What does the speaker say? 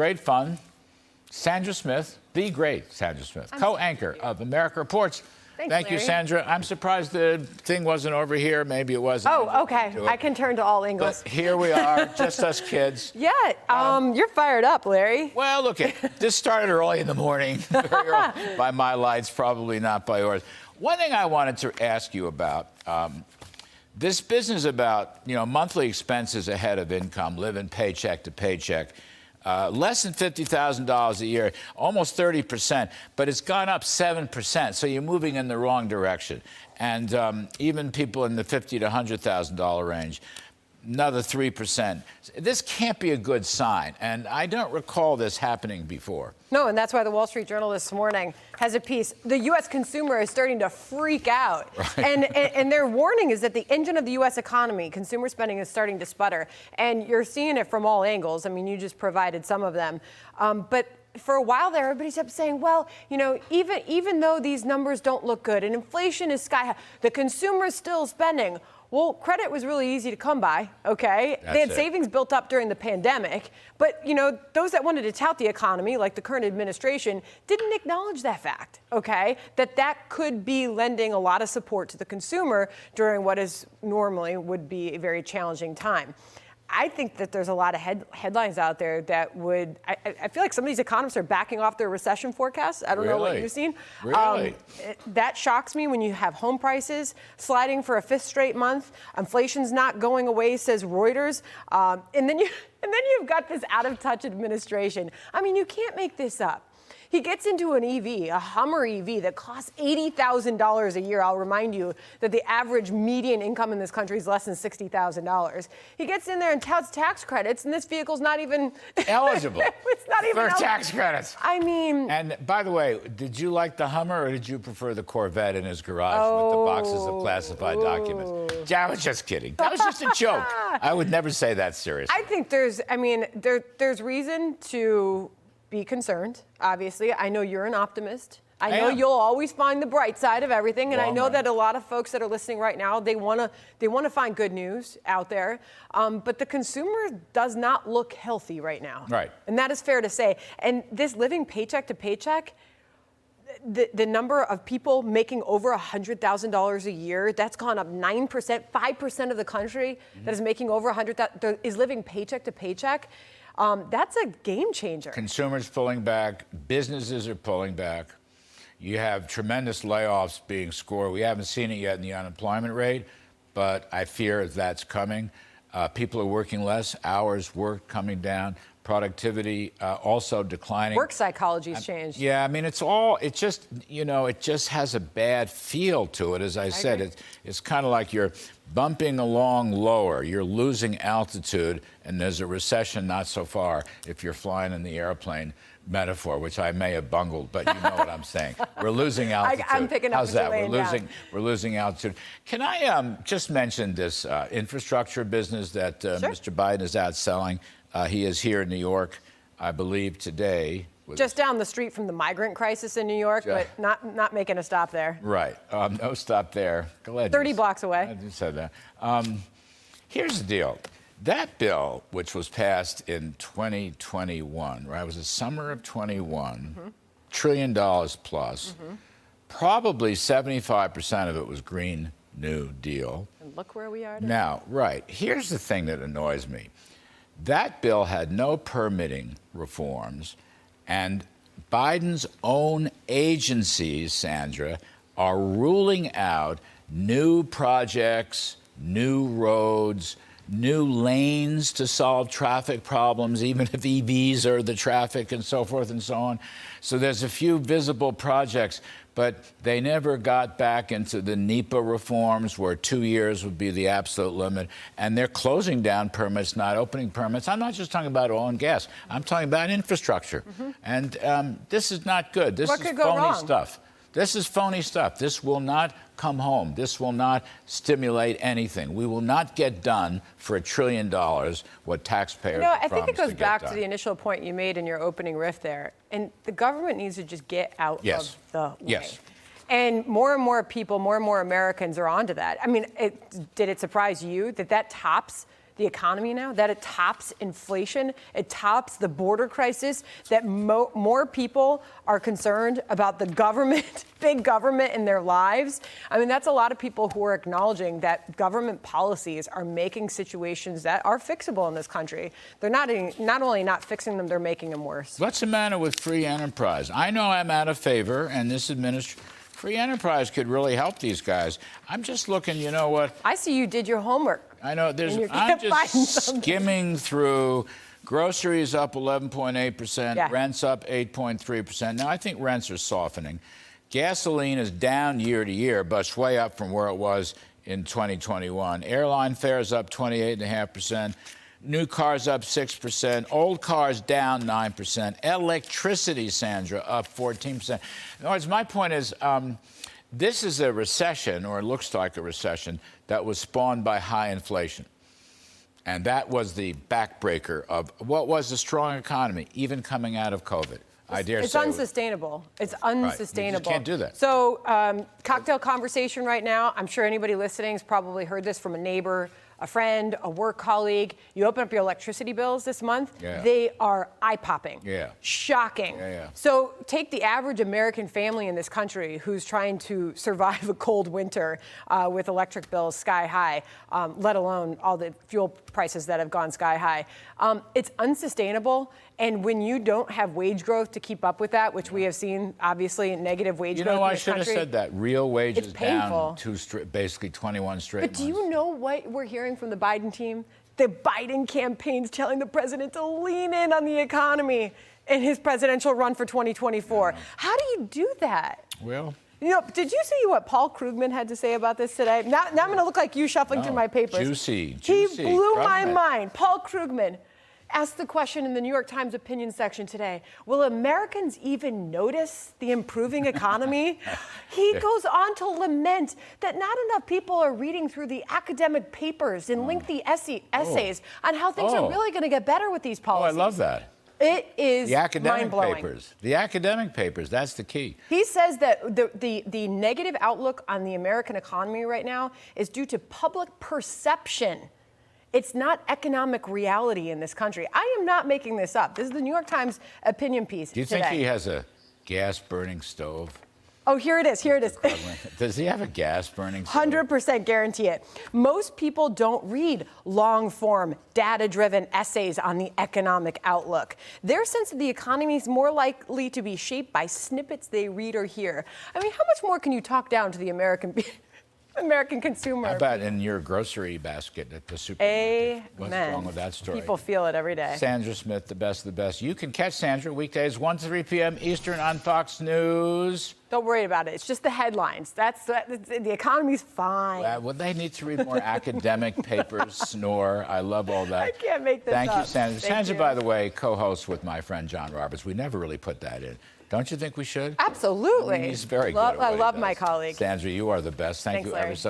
great fun. Sandra Smith, the great Sandra Smith, co-anchor of America Reports. Thank you, Sandra. I'm surprised the thing wasn't over here. Maybe it wasn't. Oh, okay. I can turn to all angles. But here we are, just us kids. Yeah, you're fired up, Larry. Well, look, this started early in the morning. Very early, by my lights, probably not by yours. One thing I wanted to ask you about, this business about, monthly expenses ahead of income, living paycheck to paycheck. Less than $50,000 a year, almost 30%, but it's gone up 7%. So you're moving in the wrong direction. And even people in the $50,000 to $100,000 range, another 3%. This can't be a good sign. And I don't recall this happening before. No, and that's why the Wall Street Journal this morning has a piece. The U.S. consumer is starting to freak out. Right. And their warning is that the engine of the U.S. economy, consumer spending, is starting to sputter. And you're seeing it from all angles. I mean, you just provided some of them. But for a while there, everybody kept saying, well, even though these numbers don't look good and inflation is sky high, the consumer's still spending. Well, credit was really easy to come by, okay? They had savings built up during the pandemic, but, those that wanted to tout the economy, like the current administration, didn't acknowledge that fact, okay? That could be lending a lot of support to the consumer during what is normally would be a very challenging time. I think that there's a lot of headlines out there that would, I feel like some of these economists are backing off their recession forecasts. I don't know what you've seen. Really? That shocks me when you have home prices sliding for a fifth straight month. Inflation's not going away, says Reuters. And then you've got this out-of-touch administration. I mean, you can't make this up. He gets into an EV, a Hummer EV, that costs $80,000 a year. I'll remind you that the average median income in this country is less than $60,000. He gets in there and touts tax credits, and this vehicle's not even eligible. It's not even for tax credits. I mean. And by the way, did you like the Hummer, or did you prefer the Corvette in his garage with the boxes of classified documents? Yeah, I was just kidding. That was just a joke. I would never say that seriously. I think there's reason to be concerned, obviously. I know you're an optimist. I know you'll always find the bright side of everything, and I know that a lot of folks that are listening right now, they want to find good news out there. But the consumer does not look healthy right now. Right. And that is fair to say. And this living paycheck to paycheck, the number of people making over $100,000 a year, that's gone up 9%. 5% of the country that is making over $100,000 is living paycheck to paycheck. That's a game changer. Consumers pulling back, businesses are pulling back. You have tremendous layoffs being scored. We haven't seen it yet in the unemployment rate, but I fear that's coming. People are working less, hours worked coming down, productivity also declining. Work psychology's changed. Yeah, I mean, it just has a bad feel to it. As I said, it's kind of like you're bumping along lower. You're losing altitude, and there's a recession not so far if you're flying in the airplane metaphor, which I may have bungled, but you know what I'm saying. We're losing altitude. I'm picking up. How's that? We're losing altitude. Can I just mention this infrastructure business that Mr. Biden is out selling? He is here in New York, I believe, today. Just down the street from the migrant crisis in New York, but not making a stop there. Right. No stop there. Glad 30 blocks away. I just said that. Here's the deal. That bill, which was passed in 2021, right? It was the summer of 21, $1 trillion plus. Probably 75% of it was Green New Deal. And look where we are today. Now, right. Here's the thing that annoys me. That bill had no permitting reforms, and Biden's own agencies, Sandra, are ruling out new projects, new roads, new lanes to solve traffic problems, even if EVs are the traffic and so forth and so on. So there's a few visible projects, but they never got back into the NEPA reforms where 2 years would be the absolute limit. And they're closing down permits, not opening permits. I'm not just talking about oil and gas. I'm talking about infrastructure. And this is not good. This is phony stuff. This is phony stuff. This will not come home. This will not stimulate anything. We will not get done for $1 trillion what taxpayers I think it goes back to the initial point you made in your opening riff there. And the government needs to just get out of the way. And more people, more and more Americans are onto that. I mean, did it surprise you that tops the economy now, that it tops inflation, it tops the border crisis, that more people are concerned about the government, big government in their lives. I mean, that's a lot of people who are acknowledging that government policies are making situations that are fixable in this country. They're not only not fixing them, they're making them worse. What's the matter with free enterprise? I know I'm out of favor, and this administration, free enterprise could really help these guys. I'm just looking, you know what? I see you did your homework. I know, I'm just skimming through. Groceries up 11.8%, Yeah. Rents up 8.3%. Now, I think rents are softening. Gasoline is down year to year, but it's way up from where it was in 2021. Airline fares up 28.5%. New cars up 6%. Old cars down 9%. Electricity, Sandra, up 14%. In other words, my point is, this is a recession, or it looks like a recession, that was spawned by high inflation. And that was the backbreaker of what was a strong economy, even coming out of COVID. It's unsustainable. It's unsustainable. You just can't do that. So, cocktail conversation right now. I'm sure anybody listening has probably heard this from a neighbor, a friend, a work colleague. You open up your electricity bills this month, they are eye-popping, shocking. So take the average American family in this country who's trying to survive a cold winter with electric bills sky high, let alone all the fuel prices that have gone sky high. It's unsustainable. And when you don't have wage growth to keep up with that, which we have seen, obviously, negative wage growth in this country. I should have said that. Real wages it's painful. Down basically 21 straight months. But do you know what we're hearing from the Biden team? The Biden campaign's telling the president to lean in on the economy in his presidential run for 2024. How do you do that? Well, you know, did you see what Paul Krugman had to say about this today? Now I'm going to look like you shuffling through my papers. Juicy. He blew my mind. Paul Krugman asked the question in the New York Times opinion section today, will Americans even notice the improving economy? He goes on to lament that not enough people are reading through the academic papers and lengthy essays on how things are really going to get better with these policies. I love that. It is the academic mind-blowing. papers. The academic papers, that's the key. He says that the negative outlook on the American economy right now is due to public perception. It's not economic reality in this country. I am not making this up. This is the New York Times opinion piece. Do you think he has a gas-burning stove? Oh, here it is. Here it is. Does he have a gas-burning stove? 100% guarantee it. Most people don't read long-form, data-driven essays on the economic outlook. Their sense of the economy is more likely to be shaped by snippets they read or hear. I mean, how much more can you talk down to the American consumer? How about in your grocery basket at the supermarket? What's wrong with that story? People feel it every day. Sandra Smith, the best of the best. You can catch Sandra weekdays 1 to 3 p.m. Eastern on Fox News. Don't worry about it. It's just the headlines. The economy's fine. Well, they need to read more academic papers. Snore. I love all that. I can't make this up. Thank you, Sandra. Sandra, you. by the way, co-host with my friend John Roberts. We never really put that in. Don't you think we should? Absolutely. He's very good at what I love he my does. colleague. Sandra, you are the best. Thank Thanks, you Larry. ever so much.